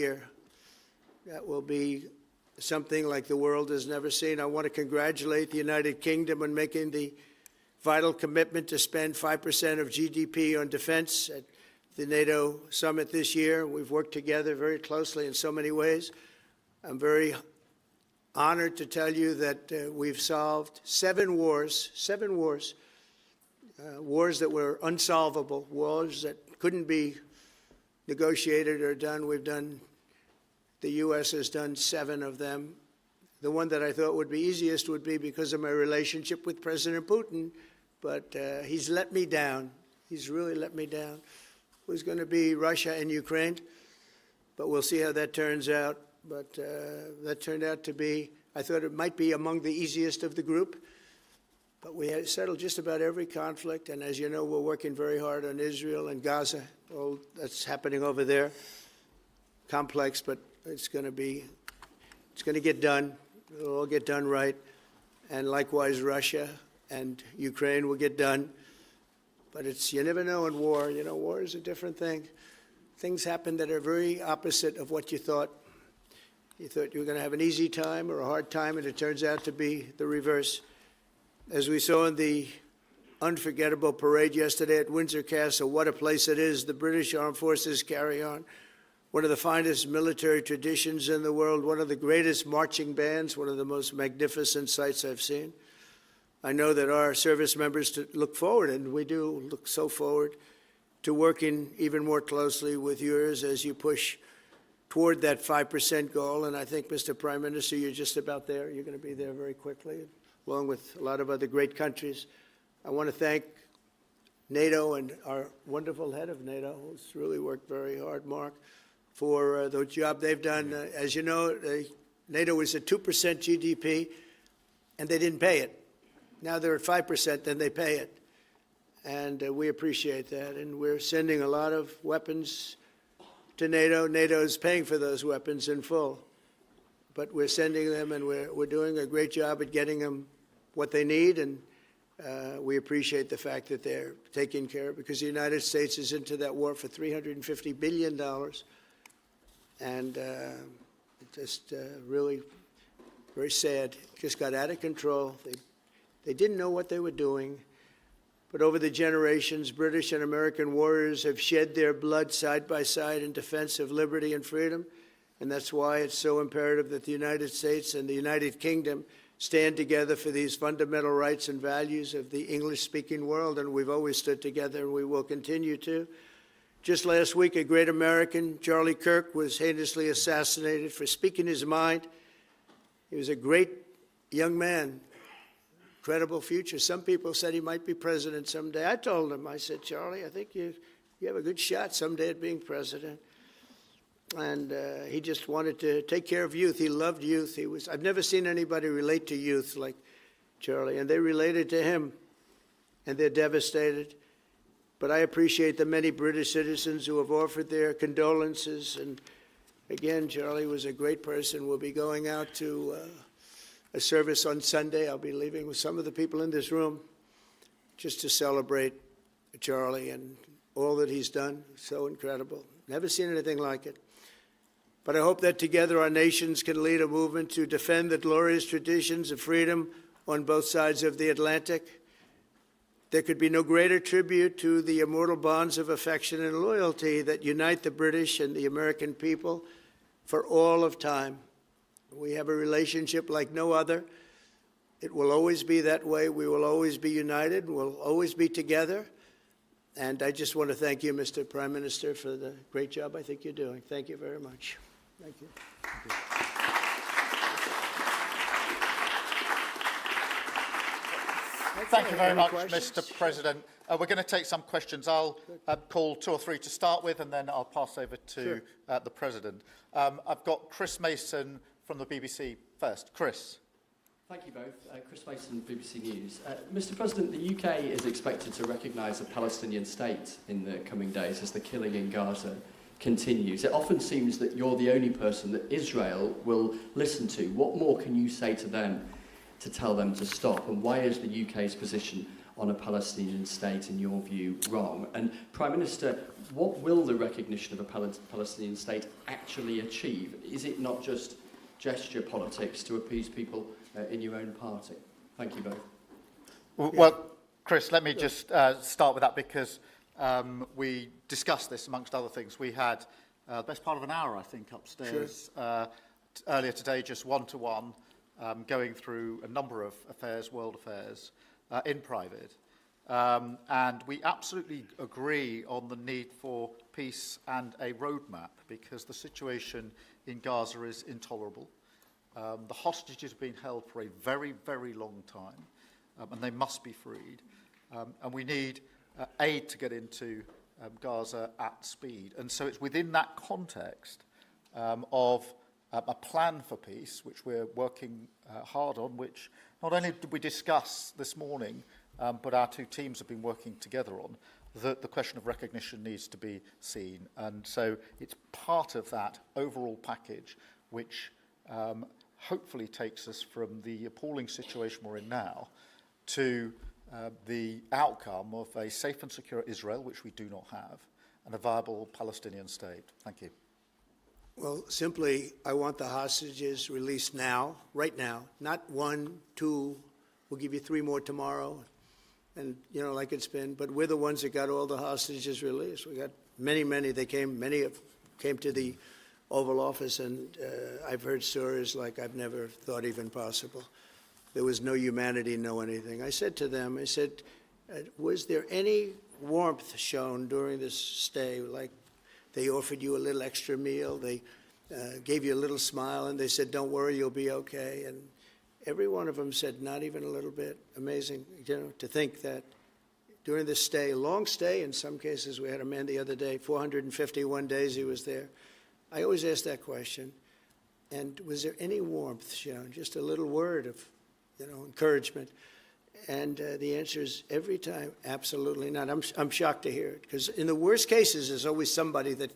year. That will be something like the world has never seen. I want to congratulate the United Kingdom on making the vital commitment to spend 5% of GDP on defense at the NATO summit this year. We've worked together very closely in so many ways. I'm very honored to tell you that we've solved 7 wars, wars that were unsolvable, wars that couldn't be negotiated or done. The U.S. has done 7 of them. The one that I thought would be easiest would be because of my relationship with President Putin, but he's let me down. He's really let me down. It was going to be Russia and Ukraine, but we'll see how that turns out. But that turned out to be, I thought it might be among the easiest of the group, but we had settled just about every conflict, and as you know, we're working very hard on Israel and Gaza. All that's happening over there. Complex, but it's going to get done. It'll all get done right. And likewise, Russia and Ukraine will get done. But you never know in war. You know, war is a different thing. Things happen that are very opposite of what you thought. You thought you were going to have an easy time or a hard time, and it turns out to be the reverse. As we saw in the unforgettable parade yesterday at Windsor Castle, what a place it is. The British Armed Forces carry on one of the finest military traditions in the world, one of the greatest marching bands, one of the most magnificent sights I've seen. I know that our service members look forward, and we do look so forward to working even more closely with yours as you push toward that 5% goal. And I think, Mr. Prime Minister, you're just about there. You're going to be there very quickly, along with a lot of other great countries. I want to thank NATO and our wonderful head of NATO, who's really worked very hard, Mark, for the job they've done. As you know, NATO was at 2% GDP, and they didn't pay it. Now they're at 5%, then they pay it. And we appreciate that. And we're sending a lot of weapons to NATO. NATO is paying for those weapons in full. But we're sending them, and we're doing a great job at getting them what they need. And we appreciate the fact that they're taking care of it, because the United States is into that war for $350 billion. And just really very sad. It just got out of control. They didn't know what they were doing. But over the generations, British and American warriors have shed their blood side by side in defense of liberty and freedom. And that's why it's so imperative that the United States and the United Kingdom stand together for these fundamental rights and values of the English-speaking world. And we've always stood together, and we will continue to. Just last week, a great American, Charlie Kirk, was heinously assassinated for speaking his mind. He was a great young man, incredible future. Some people said he might be president someday. I told him, I said, Charlie, I think you have a good shot someday at being president. And he just wanted to take care of youth. He loved youth. I've never seen anybody relate to youth like Charlie, and they related to him, and they're devastated. But I appreciate the many British citizens who have offered their condolences. And again, Charlie was a great person. We'll be going out to a service on Sunday. I'll be leaving with some of the people in this room just to celebrate Charlie and all that he's done. So incredible. Never seen anything like it. But I hope that together our nations can lead a movement to defend the glorious traditions of freedom on both sides of the Atlantic. There could be no greater tribute to the immortal bonds of affection and loyalty that unite the British and the American people for all of time. We have a relationship like no other. It will always be that way. We will always be united. We'll always be together. And I just want to thank you, Mr. Prime Minister, for the great job I think you're doing. Thank you very much. Thank you. Thank you very much, Mr. President. We're going to take some questions. I'll call 2 or 3 to start with, and then I'll pass over to the President. I've got Chris Mason from the BBC first. Chris. Thank you both. Chris Mason, BBC News. Mr. President, the UK is expected to recognise a Palestinian state in the coming days as the killing in Gaza continues. It often seems that you're the only person that Israel will listen to. What more can you say to them to tell them to stop? And why is the UK's position on a Palestinian state, in your view, wrong? And Prime Minister, what will the recognition of a Palestinian state actually achieve? Is it not just gesture politics to appease people in your own party? Thank you both. Well, Chris, let me just start with that because we discussed this amongst other things. We had the best part of an hour, I think, upstairs earlier today, just one-to-one, going through a number of affairs, world affairs, in private. And we absolutely agree on the need for peace and a roadmap because the situation in Gaza is intolerable. The hostages have been held for a very, very long time, and they must be freed. And we need aid to get into Gaza at speed. And so it's within that context of a plan for peace, which we're working hard on, which not only did we discuss this morning, but our two teams have been working together on, that the question of recognition needs to be seen. And so it's part of that overall package which hopefully takes us from the appalling situation we're in now to the outcome of a safe and secure Israel, which we do not have, and a viable Palestinian state. Thank you. Well, simply, I want the hostages released now, right now, not 1, 2, we'll give you 3 more tomorrow, and, you know, like it's been, but we're the ones that got all the hostages released. We got many, many came to the Oval Office, and I've heard stories like I've never thought even possible. There was no humanity, no anything. I said to them, I said, was there any warmth shown during this stay? Like they offered you a little extra meal, they gave you a little smile, and they said, don't worry, you'll be okay. And every one of them said, not even a little bit. Amazing, you know, to think that during this stay, long stay in some cases. We had a man the other day, 451 days he was there. I always ask that question. And was there any warmth shown? Just a little word of, you know, encouragement. And the answer is every time, absolutely not. I'm shocked to hear it, because in the worst cases, there's always somebody that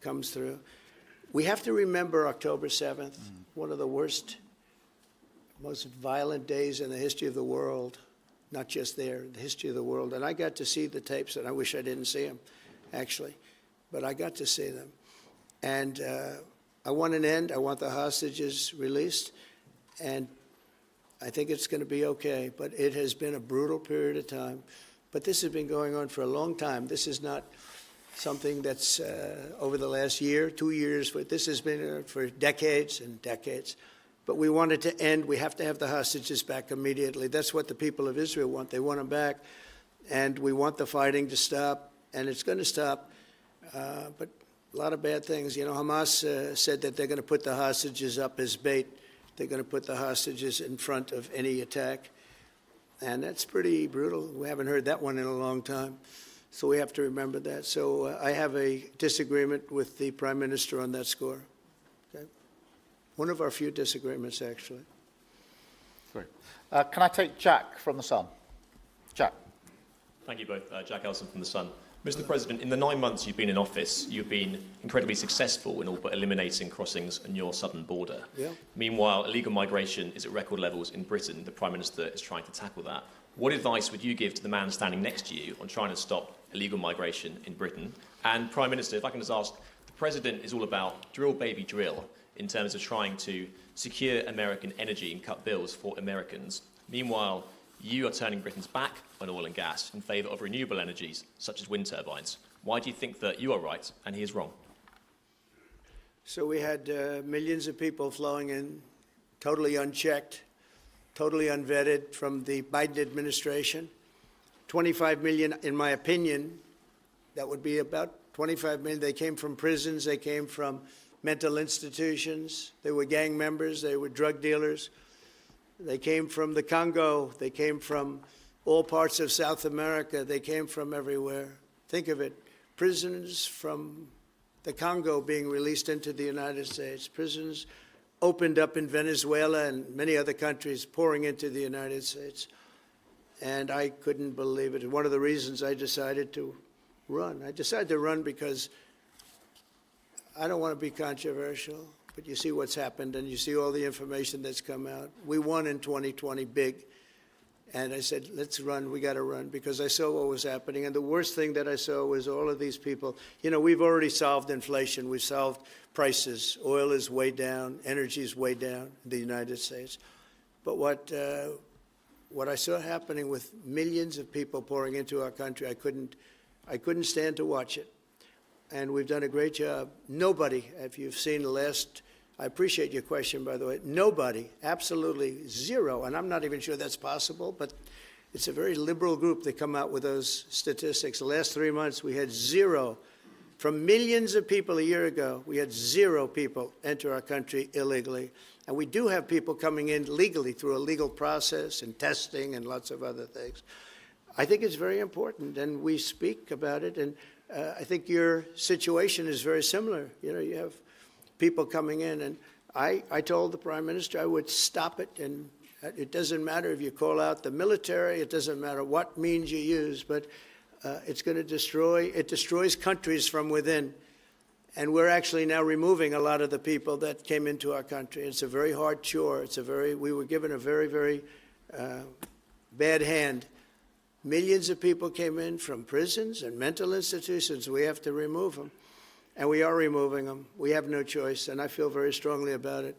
comes through. We have to remember October 7th, one of the worst, most violent days in the history of the world, not just there, the history of the world. And I got to see the tapes, and I wish I didn't see them, actually. But I got to see them. And I want an end. I want the hostages released. And I think it's going to be okay, but it has been a brutal period of time. But this has been going on for a long time. This is not something that's over the last year, 2 years, but this has been for decades and decades. But we want it to end. We have to have the hostages back immediately. That's what the people of Israel want. They want them back, and we want the fighting to stop, and it's going to stop. But a lot of bad things. You know, Hamas said that they're going to put the hostages up as bait. They're going to put the hostages in front of any attack. And that's pretty brutal. We haven't heard that one in a long time. So we have to remember that. So I have a disagreement with the Prime Minister on that score. Okay? One of our few disagreements, actually. Great. Can I take Jack from The Sun? Jack. Thank you both. Jack Elson from The Sun. Mr. President, in the 9 months you've been in office, you've been incredibly successful in all but eliminating crossings on your southern border. Yeah. Meanwhile, illegal migration is at record levels in Britain. The Prime Minister is trying to tackle that. What advice would you give to the man standing next to you on trying to stop illegal migration in Britain? And Prime Minister, if I can just ask, the President is all about drill, baby, drill in terms of trying to secure American energy and cut bills for Americans. Meanwhile, you are turning Britain's back on oil and gas in favour of renewable energies, such as wind turbines. Why do you think that you are right and he is wrong? So we had millions of people flowing in, totally unchecked, totally unvetted from the Biden administration. 25 million, in my opinion, that would be about 25 million. They came from prisons, they came from mental institutions, they were gang members, they were drug dealers. They came from the Congo. They came from all parts of South America. They came from everywhere. Think of it, prisoners from the Congo being released into the United States. Prisons opened up in Venezuela and many other countries pouring into the United States. And I couldn't believe it. One of the reasons I decided to run. I decided to run because I don't want to be controversial. But you see what's happened, and you see all the information that's come out. We won in 2020 big, And I said, let's run, we got to run, because I saw what was happening. And the worst thing that I saw was all of these people. You know, we've already solved inflation. We've solved prices. Oil is way down. Energy is way down in the United States. But what I saw happening with millions of people pouring into our country, I couldn't stand to watch it. And we've done a great job. Nobody, if you've seen the last, I appreciate your question, by the way, nobody, absolutely zero, and I'm not even sure that's possible, but it's a very liberal group that come out with those statistics. The last 3 months, we had zero. From millions of people a year ago, we had zero people enter our country illegally. And we do have people coming in legally through a legal process and testing and lots of other things. I think it's very important, and we speak about it. And I think your situation is very similar. You know, you have people coming in, and I told the Prime Minister I would stop it, and it doesn't matter if you call out the military, it doesn't matter what means you use, but it's going to destroys countries from within. And we're actually now removing a lot of the people that came into our country. It's a very hard chore. We were given a very, very bad hand. Millions of people came in from prisons and mental institutions. We have to remove them. And we are removing them. We have no choice, and I feel very strongly about it.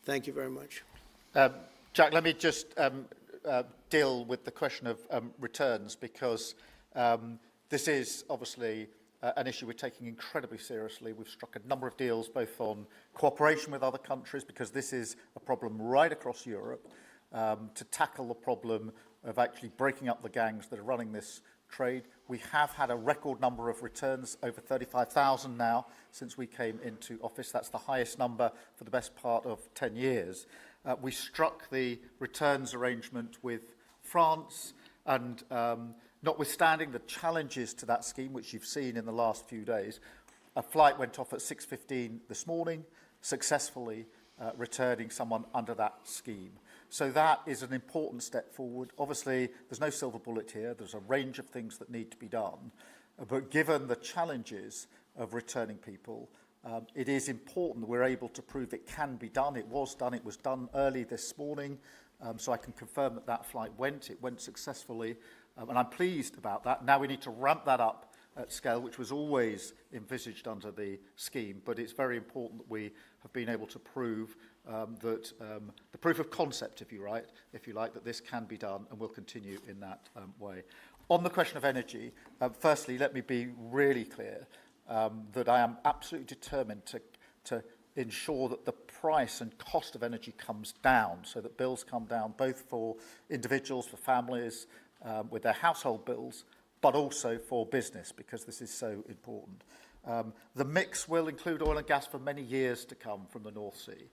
Thank you very much. Jack, let me just deal with the question of returns, because this is obviously an issue we're taking incredibly seriously. We've struck a number of deals both on cooperation with other countries, because this is a problem right across Europe, to tackle the problem of actually breaking up the gangs that are running this trade. We have had a record number of returns, over 35,000 now since we came into office. That's the highest number for the best part of 10 years. We struck the returns arrangement with France, and notwithstanding the challenges to that scheme, which you've seen in the last few days, a flight went off at 6:15 this morning, successfully returning someone under that scheme. So that is an important step forward. Obviously, there's no silver bullet here. There's a range of things that need to be done. But given the challenges of returning people, it is important that we're able to prove it can be done. It was done. It was done early this morning. So I can confirm that that flight went. It went successfully. And I'm pleased about that. Now we need to ramp that up at scale, which was always envisaged under the scheme. But it's very important that we have been able to prove that the proof of concept, if you like, that this can be done, and will continue in that way. On the question of energy, firstly, let me be really clear that I am absolutely determined to ensure that the price and cost of energy comes down, so that bills come down both for individuals, for families, with their household bills, but also for business, because this is so important. The mix will include oil and gas for many years to come from the North Sea.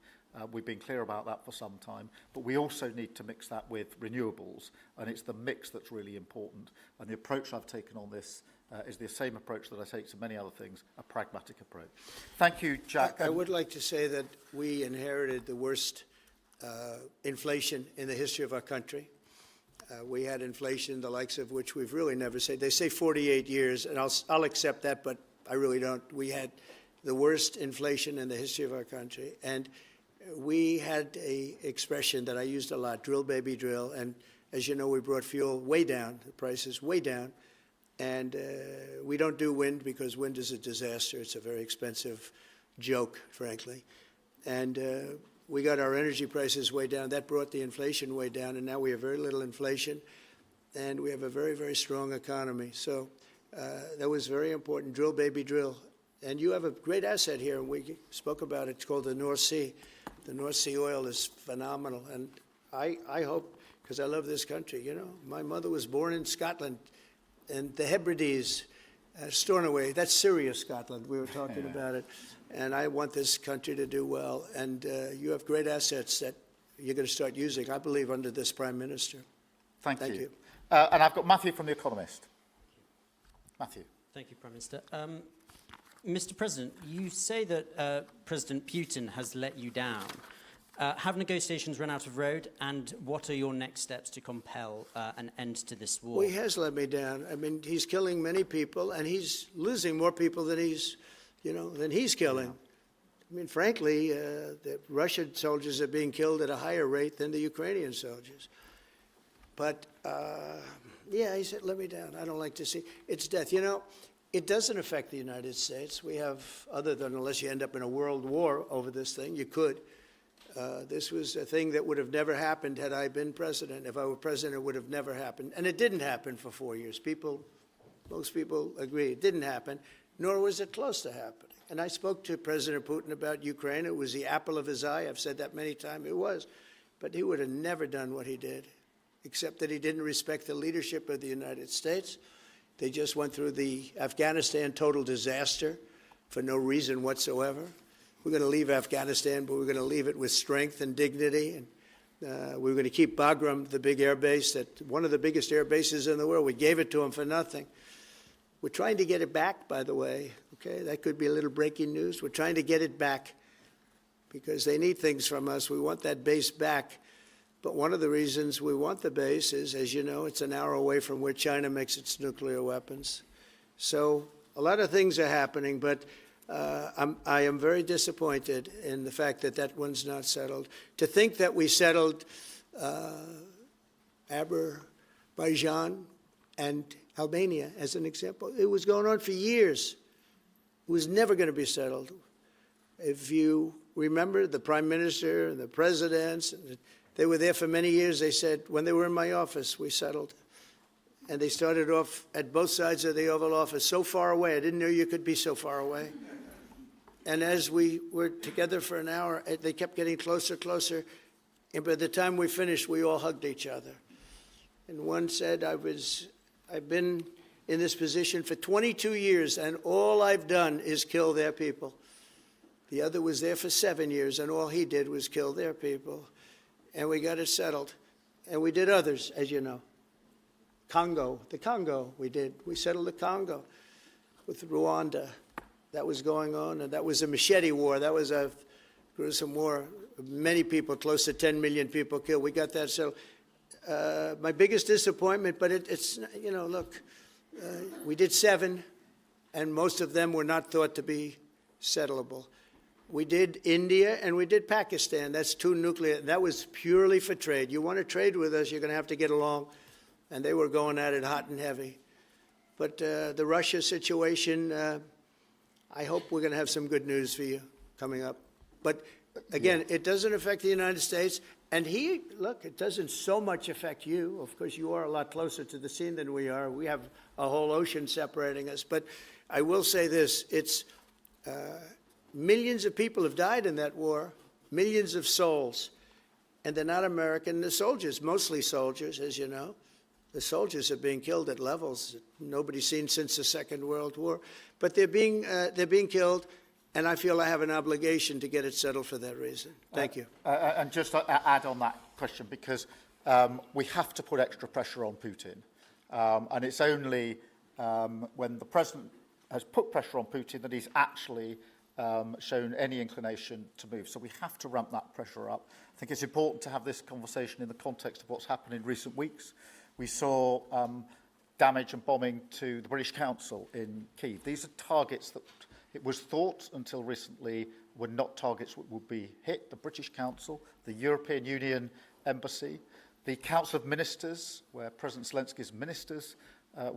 We've been clear about that for some time, but we also need to mix that with renewables, and it's the mix that's really important. And the approach I've taken on this is the same approach that I take to many other things, a pragmatic approach. Thank you, Jack. I would like to say that we inherited the worst inflation in the history of our country. We had inflation, the likes of which we've really never seen. They say 48 years, and I'll accept that, but I really don't. We had the worst inflation in the history of our country. And we had an expression that I used a lot, drill, baby, drill. And as you know, we brought fuel way down, the prices way down. And we don't do wind, because wind is a disaster. It's a very expensive joke, frankly. And we got our energy prices way down. That brought the inflation way down. And now we have very little inflation. And we have a very, very strong economy. So that was very important. Drill, baby, drill. And you have a great asset here, and we spoke about it. It's called the North Sea. The North Sea oil is phenomenal. And I hope, because I love this country, you know. My mother was born in Scotland, and the Hebrides, Stornoway, that's serious Scotland. We were talking about it. And I want this country to do well. And you have great assets that you're going to start using, I believe, under this Prime Minister. Thank you. And I've got Matthew from The Economist. Matthew. Thank you, Prime Minister. Mr. President, you say that President Putin has let you down. Have negotiations run out of road, and what are your next steps to compel an end to this war? Well, he has let me down. I mean, he's killing many people, and he's losing more people than he's killing. I mean, frankly, the Russian soldiers are being killed at a higher rate than the Ukrainian soldiers. But, yeah, he said, let me down. I don't like to see. It's death. You know, it doesn't affect the United States. We have, other than unless you end up in a world war over this thing, you could. This was a thing that would have never happened had I been president. If I were president, it would have never happened. And it didn't happen for 4 years. Most people agree it didn't happen, nor was it close to happening. And I spoke to President Putin about Ukraine. It was the apple of his eye. I've said that many times. It was. But he would have never done what he did, except that he didn't respect the leadership of the United States. They just went through the Afghanistan total disaster for no reason whatsoever. We're going to leave Afghanistan, but we're going to leave it with strength and dignity. And we're going to keep Bagram, the big air base, one of the biggest air bases in the world. We gave it to them for nothing. We're trying to get it back, by the way. Okay, that could be a little breaking news. We're trying to get it back because they need things from us. We want that base back. But one of the reasons we want the base is, as you know, it's an hour away from where China makes its nuclear weapons. So a lot of things are happening, but I am very disappointed in the fact that that one's not settled. To think that we settled Azerbaijan and Albania, as an example, it was going on for years. It was never going to be settled. If you remember, the prime minister and the presidents, they were there for many years. They said, when they were in my office, we settled. And they started off at both sides of the Oval Office, so far away. I didn't know you could be so far away. And as we were together for an hour, they kept getting closer, closer. And by the time we finished, we all hugged each other. And one said, I've been in this position for 22 years, and all I've done is kill their people. The other was there for 7 years, and all he did was kill their people. And we got it settled. And we did others, as you know. The Congo, we settled the Congo with Rwanda. That was going on, and that was a machete war. That was a gruesome war. Many people, close to 10 million people killed. We got that settled. My biggest disappointment, but it's, you know, look, we did 7, and most of them were not thought to be settleable. We did India and we did Pakistan. That's 2 nuclear. That was purely for trade. You want to trade with us, you're going to have to get along. And they were going at it hot and heavy. But the Russia situation, I hope we're going to have some good news for you coming up. But again, it doesn't affect the United States. And look, it doesn't so much affect you. Of course, you are a lot closer to the scene than we are. We have a whole ocean separating us. But I will say this, it's millions of people have died in that war, millions of souls. And they're not American. The soldiers, mostly soldiers, as you know. The soldiers are being killed at levels that nobody's seen since the Second World War. But they're being killed, and I feel I have an obligation to get it settled for that reason. Thank you. And just to add on that question, because we have to put extra pressure on Putin. And it's only when the president has put pressure on Putin that he's actually shown any inclination to move. So we have to ramp that pressure up. I think it's important to have this conversation in the context of what's happened in recent weeks. We saw damage and bombing to the British Council in Kyiv. These are targets that it was thought until recently were not targets that would be hit. The British Council, the European Union Embassy, the Council of Ministers, where President Zelensky's ministers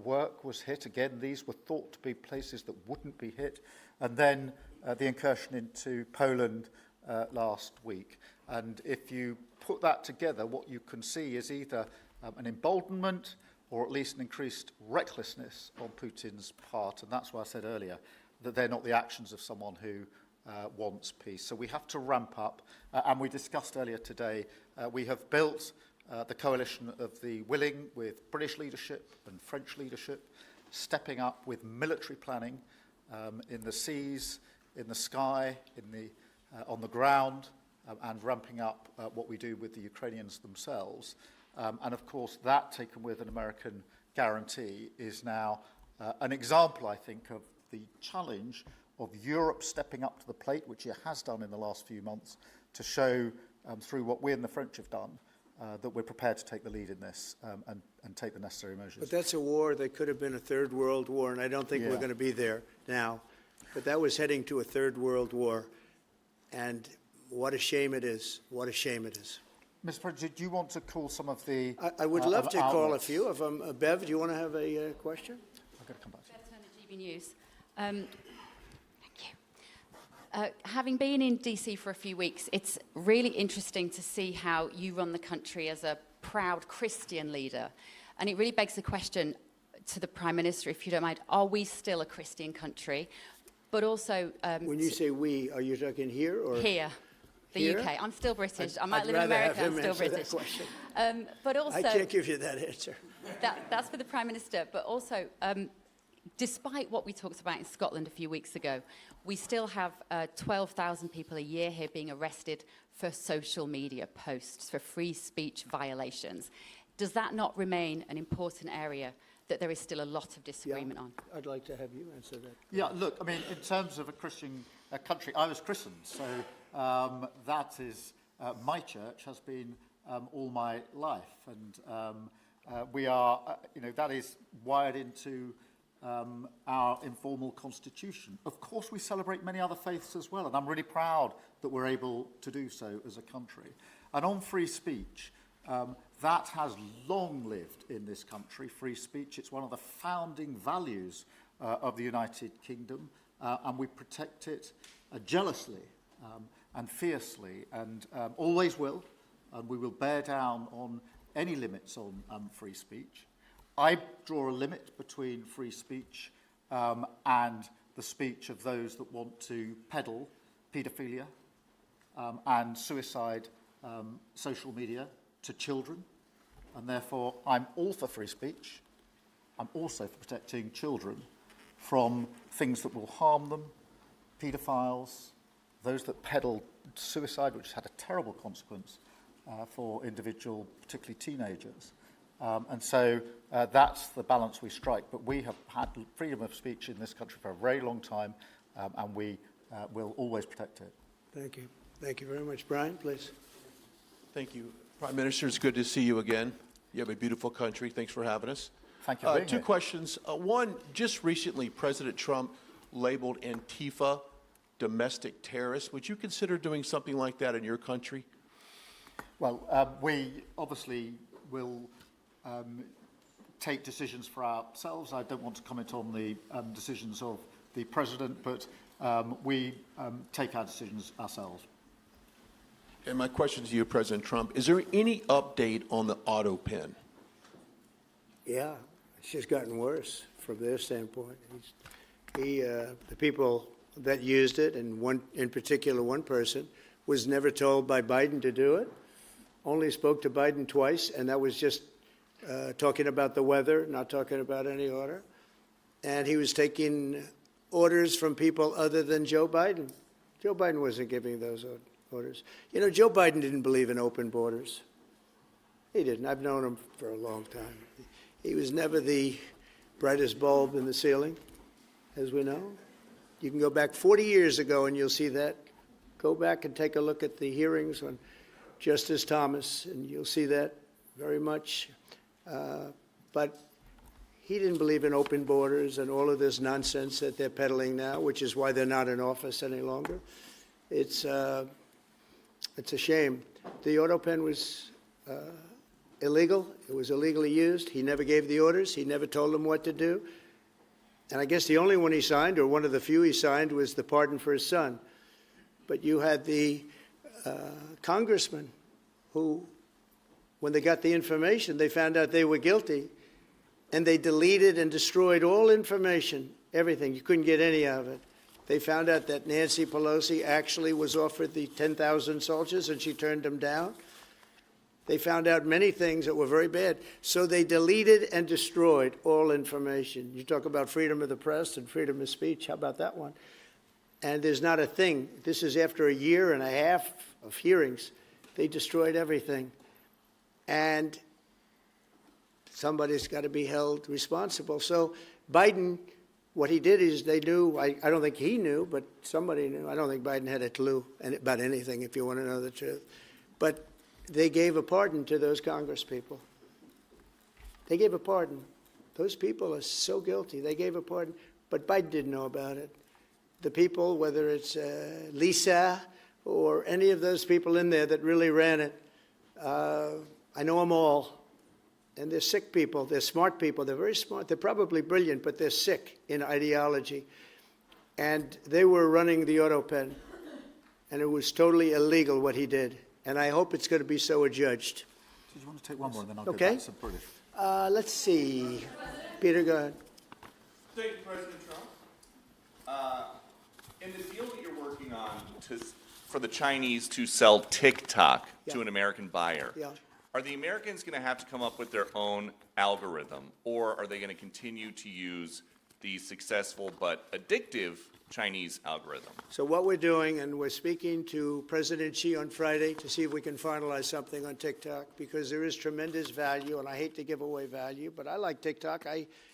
work was hit. Again, these were thought to be places that wouldn't be hit. And then the incursion into Poland last week. And if you put that together, what you can see is either an emboldenment or at least an increased recklessness on Putin's part. And that's why I said earlier that they're not the actions of someone who wants peace. So we have to ramp up. And we discussed earlier today, we have built the coalition of the willing with British leadership and French leadership, stepping up with military planning in the seas, in the sky, on the ground, and ramping up what we do with the Ukrainians themselves. And of course, that taken with an American guarantee is now an example, I think, of the challenge of Europe stepping up to the plate, which it has done in the last few months, to show through what we and the French have done that we're prepared to take the lead in this and take the necessary measures. But that's a war that could have been a third world war, and I don't think we're going to be there now. But that was heading to a third world war, and what a shame it is. What a shame it is. Mr. President, do you want to call some of the I would love to call a outlets? few of them. Bev, do you want to have a question? I'm going to come back to you. Bev Turner, GB News. Thank you. Having been in DC for a few weeks, it's really interesting to see how you run the country as a proud Christian leader. And it really begs the question to the Prime Minister, if you don't mind, are we still a Christian country? But also... When you say we, are you talking here or? Here, the Here? UK. I'm still British. I might I'd live in rather have America, I'm him still answer that British. question. But also... I can't give you that answer. That's for the Prime Minister, but also, despite what we talked about in Scotland a few weeks ago, we still have 12,000 people a year here being arrested for social media posts, for free speech violations. Does that not remain an important area that there is still a lot of disagreement on? I'd like to have you answer that. Yeah, look, I mean, in terms of a Christian country, I was christened, so that is, my church has been all my life, and we are, that is wired into our informal constitution. Of course, we celebrate many other faiths as well, and I'm really proud that we're able to do so as a country. And on free speech, that has long lived in this country, free speech. It's one of the founding values of the United Kingdom, and we protect it jealously and fiercely, and always will, and we will bear down on any limits on free speech. I draw a limit between free speech and the speech of those that want to peddle paedophilia and suicide social media to children, and therefore I'm all for free speech. I'm also for protecting children from things that will harm them, paedophiles, those that peddle suicide, which has had a terrible consequence for individual, particularly teenagers. And so that's the balance we strike. But we have had freedom of speech in this country for a very long time, and we will always protect it. Thank you. Thank you very much. Brian, please. Thank you. Prime Minister, it's good to see you again. You have a beautiful country. Thanks for having us. Thank you for being Two here. questions. One, just recently, President Trump labeled Antifa domestic terrorists. Would you consider doing something like that in your country? Well, we obviously will take decisions for ourselves. I don't want to comment on the decisions of the President, but we take our decisions ourselves. And my question to you, President Trump, is there any update on the auto pen? Yeah, it's just gotten worse from their standpoint. The people that used it, and one in particular, one person, was never told by Biden to do it. Only spoke to Biden twice, and that was just talking about the weather, not talking about any order. And he was taking orders from people other than Joe Biden. Joe Biden wasn't giving those orders. You know, Joe Biden didn't believe in open borders. He didn't. I've known him for a long time. He was never the brightest bulb in the ceiling, as we know. You can go back 40 years ago and you'll see that. Go back and take a look at the hearings on Justice Thomas, and you'll see that very much. But he didn't believe in open borders and all of this nonsense that they're peddling now, which is why they're not in office any longer. It's a shame. The auto pen was illegal. It was illegally used. He never gave the orders. He never told them what to do. And I guess the only one he signed, or one of the few he signed, was the pardon for his son. But you had the congressman who, when they got the information, they found out they were guilty, and they deleted and destroyed all information, everything. You couldn't get any of it. They found out that Nancy Pelosi actually was offered the 10,000 soldiers, and she turned them down. They found out many things that were very bad. So they deleted and destroyed all information. You talk about freedom of the press and freedom of speech. How about that one? And there's not a thing. This is after a year and a half of hearings. They destroyed everything. And somebody's got to be held responsible. So Biden, what he did is they knew, I don't think he knew, but somebody knew. I don't think Biden had a clue about anything, if you want to know the truth. But they gave a pardon to those Congress people. They gave a pardon. Those people are so guilty. They gave a pardon. But Biden didn't know about it. The people, whether it's Lisa or any of those people in there that really ran it, I know them all. And they're sick people. They're smart people. They're very smart. They're probably brilliant, but they're sick in ideology. And they were running the auto pen. And it was totally illegal what he did. And I hope it's going to be so adjudged. Do you want to take one more and then I'll Okay. go back to British? Let's see. Peter, go ahead. Thank you, President Trump. In the deal that you're working on for the Chinese to sell TikTok to Yeah. an American buyer, Yeah. are the Americans going to have to come up with their own algorithm, or are they going to continue to use the successful but addictive Chinese algorithm? So what we're doing, and we're speaking to President Xi on Friday to see if we can finalize something on TikTok, because there is tremendous value, and I hate to give away value, but I like TikTok.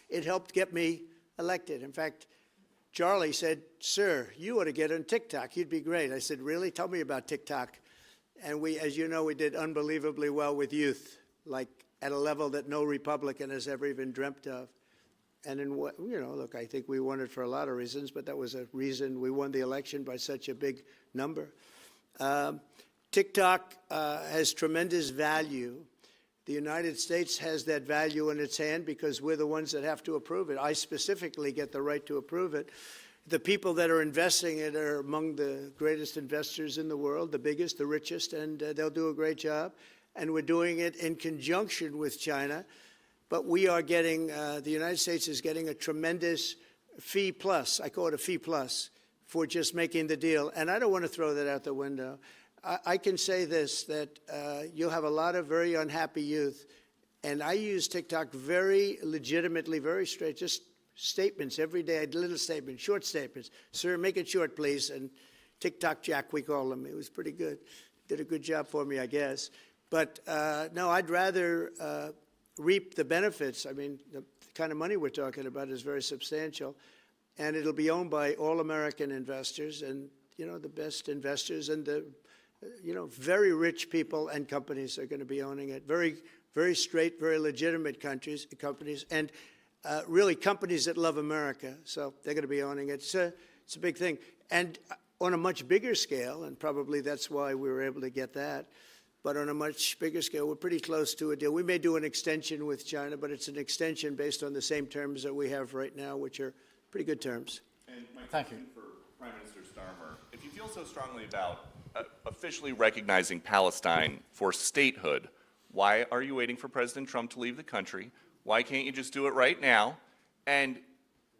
It helped get me elected. In fact, Charlie said, "Sir, you ought to get on TikTok. You'd be great." I said, "Really? Tell me about TikTok." And we, as you know, we did unbelievably well with youth, like at a level that no Republican has ever even dreamt of. And in what, look, I think we won it for a lot of reasons, but that was a reason we won the election by such a big number. TikTok has tremendous value. The United States has that value in its hand because we're the ones that have to approve it. I specifically get the right to approve it. The people that are investing it are among the greatest investors in the world, the biggest, the richest, and they'll do a great job. And we're doing it in conjunction with China. But we are getting, the United States is getting a tremendous fee plus, I call it a fee plus, for just making the deal. And I don't want to throw that out the window. I can say this, that you'll have a lot of very unhappy youth. And I use TikTok very legitimately, very straight, just statements every day, little statements, short statements. "Sir, make it short, please." And TikTok Jack, we call him. It was pretty good. Did a good job for me, I guess. But no, I'd rather reap the benefits. I mean, the kind of money we're talking about is very substantial. And it'll be owned by all American investors and, the best investors and the, very rich people and companies are going to be owning it. Very, very straight, very legitimate companies, and really companies that love America. So they're going to be owning it. It's a big thing. And on a much bigger scale, and probably that's why we were able to get that, but on a much bigger scale, we're pretty close to a deal. We may do an extension with China, but it's an extension based on the same terms that we have right now, which are pretty good terms. And my question for Prime Minister Starmer, if you feel so strongly about officially recognizing Palestine for statehood, why are you waiting for President Trump to leave the country? Why can't you just do it right now? And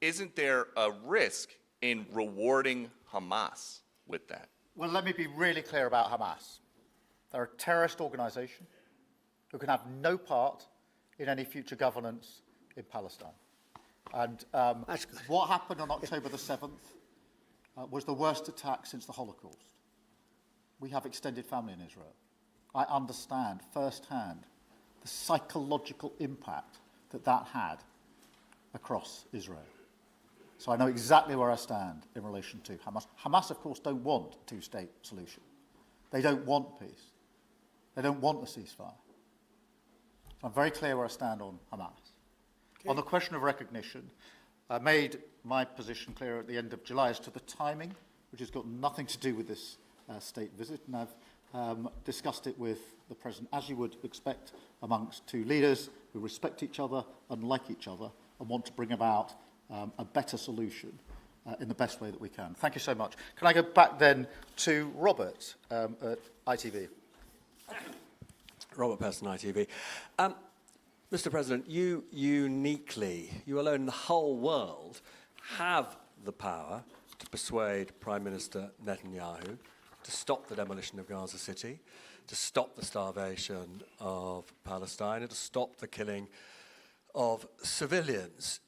isn't there a risk in rewarding Hamas with that? Well, let me be really clear about Hamas. They're a terrorist organisation who can have no part in any future governance in Palestine. And That's good. what happened on October the 7th was the worst attack since the Holocaust. We have extended family in Israel. I understand firsthand the psychological impact that had across Israel. So I know exactly where I stand in relation to Hamas. Hamas, of course, don't want a two-state solution. They don't want peace. They don't want a ceasefire. So I'm very clear where I stand on Hamas. Okay. On the question of recognition, I made my position clear at the end of July as to the timing, which has got nothing to do with this state visit, and I've discussed it with the President, as you would expect amongst two leaders who respect each other and like each other and want to bring about a better solution in the best way that we can. Thank you so much. Can I go back then to Robert at ITV? Robert Person, ITV. Mr. President, you uniquely, you alone in the whole world, have the power to persuade Prime Minister Netanyahu to stop the demolition of Gaza City, to stop the starvation of Palestine, and to stop the killing of civilians.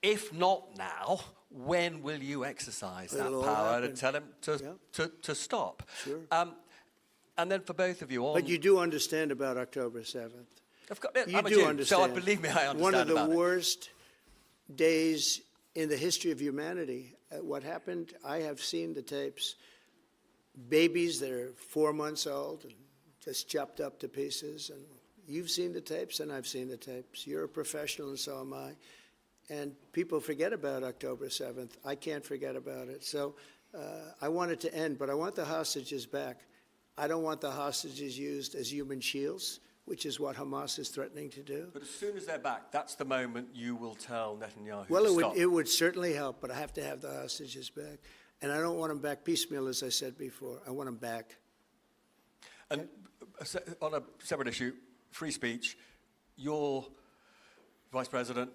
If not now, when will you exercise that power to tell him to stop? Sure. And then for both of you on... But you do understand about October 7th. I'm a Jew, so believe me, I understand One of the about it. worst days in the history of humanity. What happened, I have seen the tapes. Babies that are 4 months old and just chopped up to pieces. And you've seen the tapes and I've seen the tapes. You're a professional and so am I. And people forget about October 7th. I can't forget about it. So I want it to end, but I want the hostages back. I don't want the hostages used as human shields, which is what Hamas is threatening to do. But as soon as they're back, that's the moment you will tell Netanyahu Well, to stop. it would certainly help, but I have to have the hostages back. And I don't want them back piecemeal, as I said before. I want them back. And on a separate issue, free speech, your Vice President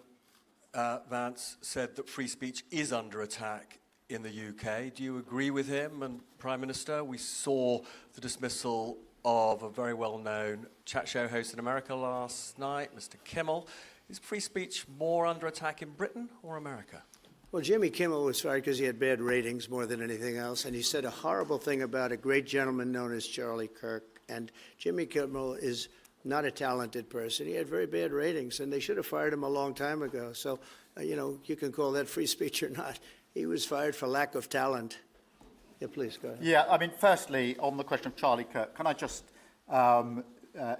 Vance said that free speech is under attack in the UK. Do you agree with him? And Prime Minister, we saw the dismissal of a very well-known chat show host in America last night, Mr. Kimmel. Is free speech more under attack in Britain or America? Well, Jimmy Kimmel was fired because he had bad ratings more than anything else, and he said a horrible thing about a great gentleman known as Charlie Kirk. And Jimmy Kimmel is not a talented person. He had very bad ratings, and they should have fired him a long time ago. So, you can call that free speech or not. He was fired for lack of talent. Yeah, please, go ahead. Yeah, I mean, firstly, on the question of Charlie Kirk, can I just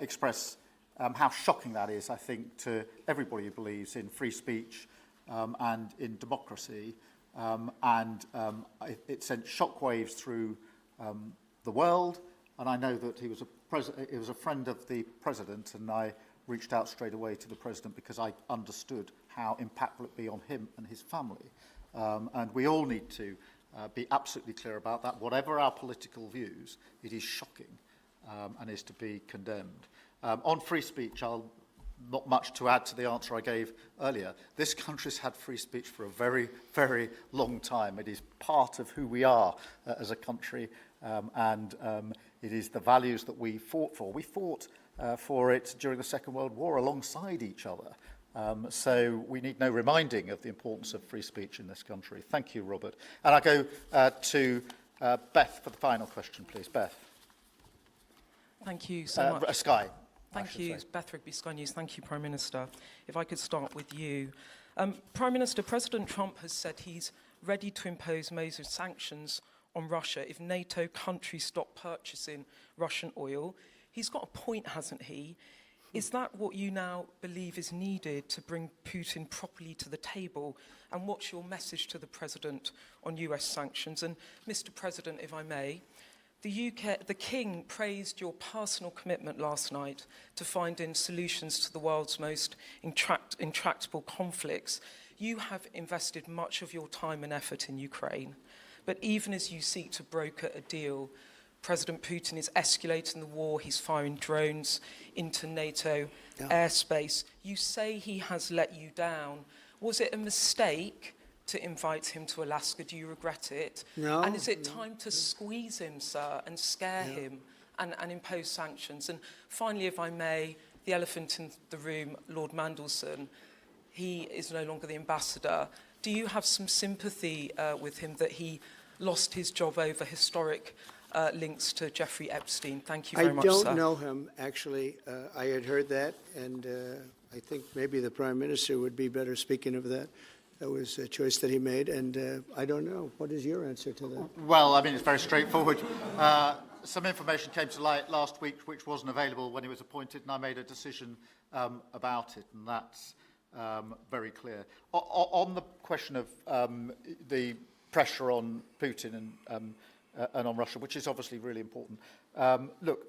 express how shocking that is, I think, to everybody who believes in free speech and in democracy. It sent shockwaves through the world, and I know that he was a friend of the president, and I reached out straight away to the president because I understood how impactful it would be on him and his family. And we all need to be absolutely clear about that. Whatever our political views, it is shocking and is to be condemned. On free speech, not much to add to the answer I gave earlier. This country's had free speech for a very, very long time. It is part of who we are as a country, and it is the values that we fought for. We fought for it during the Second World War alongside each other. So we need no reminding of the importance of free speech in this country. Thank you, Robert. And I go to Beth for the final question, please. Beth. Thank you so much. Sky. Thank you, Beth Rigby, Sky News. Thank you, Prime Minister. If I could start with you. Prime Minister, President Trump has said he's ready to impose major sanctions on Russia if NATO countries stop purchasing Russian oil. He's got a point, hasn't he? Is that what you now believe is needed to bring Putin properly to the table? And what's your message to the President on US sanctions? And Mr. President, if I may, the King praised your personal commitment last night to finding solutions to the world's most intractable conflicts. You have invested much of your time and effort in Ukraine. But even as you seek to broker a deal, President Putin is escalating the war. He's firing drones into NATO airspace. You say he has let you down. Was it a mistake to invite him to Alaska? Do you regret it? No. And is it time to squeeze him, sir, and scare him and impose sanctions? And finally, if I may, the elephant in the room, Lord Mandelson, he is no longer the ambassador. Do you have some sympathy with him that he lost his job over historic links to Jeffrey Epstein? Thank you very much, sir. I don't know him, actually. I had heard that, and I think maybe the Prime Minister would be better speaking of that. That was a choice that he made, and I don't know. What is your answer to that? Well, I mean, it's very straightforward. Some information came to light last week which wasn't available when he was appointed, and I made a decision about it, and that's very clear. On the question of the pressure on Putin and on Russia, which is obviously really important, look,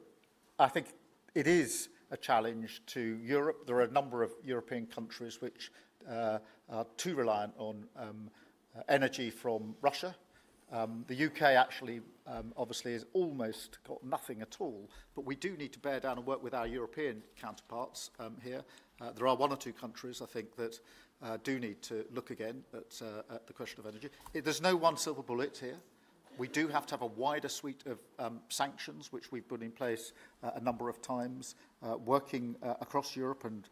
I think it is a challenge to Europe. There are a number of European countries which are too reliant on energy from Russia. The UK actually obviously has almost got nothing at all, but we do need to bear down and work with our European counterparts here. There are one or two countries, I think, that do need to look again at the question of energy. There's no one silver bullet here. We do have to have a wider suite of sanctions, which we've put in place a number of times, working across Europe and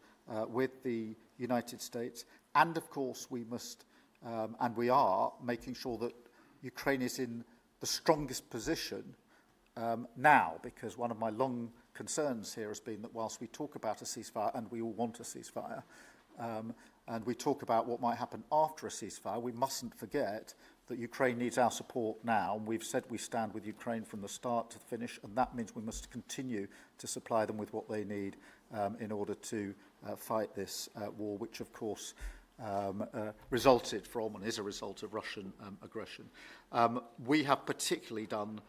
with the United States. And of course, we must, and we are, making sure that Ukraine is in the strongest position now, because one of my long concerns here has been that whilst we talk about a ceasefire, and we all want a ceasefire, and we talk about what might happen after a ceasefire, we mustn't forget that Ukraine needs our support now, and we've said we stand with Ukraine from the start to the finish, and that means we must continue to supply them with what they need in order to fight this war, which of course resulted from and is a result of Russian aggression. We have particularly done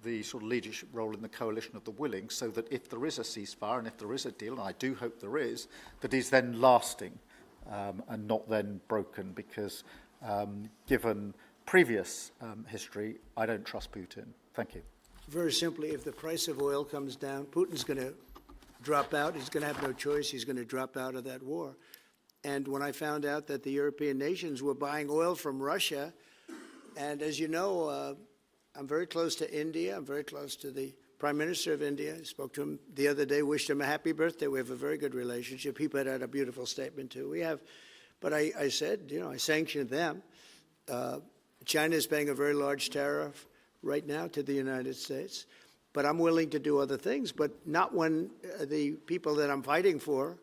the sort of leadership role in the coalition of the willing, so that if there is a ceasefire and if there is a deal, and I do hope there is, that is then lasting and not then broken, because given previous history, I don't trust Putin. Thank you. Very simply, if the price of oil comes down, Putin's going to drop out. He's going to have no choice. He's going to drop out of that war. And when I found out that the European nations were buying oil from Russia, and as you know, I'm very close to India. I'm very close to the Prime Minister of India. I spoke to him the other day, wished him a happy birthday. We have a very good relationship. He put out a beautiful statement, too. We have, but I said, you know, I sanctioned them. China is paying a very large tariff right now to the United States. But I'm willing to do other things, but not when the people that I'm fighting for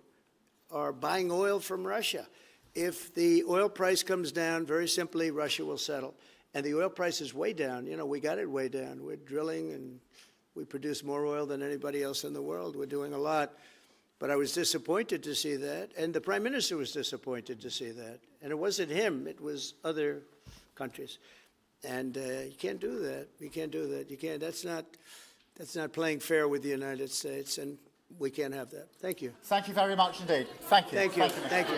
are buying oil from Russia. If the oil price comes down, very simply, Russia will settle. And the oil price is way down. You know, we got it way down. We're drilling and we produce more oil than anybody else in the world. We're doing a lot. But I was disappointed to see that. And the Prime Minister was disappointed to see that. And it wasn't him. It was other countries. And you can't do that. You can't do that. You can't. That's not playing fair with the United States. And we can't have that. Thank you. Thank you very much indeed. Thank you. Thank you. Mr. Thank you.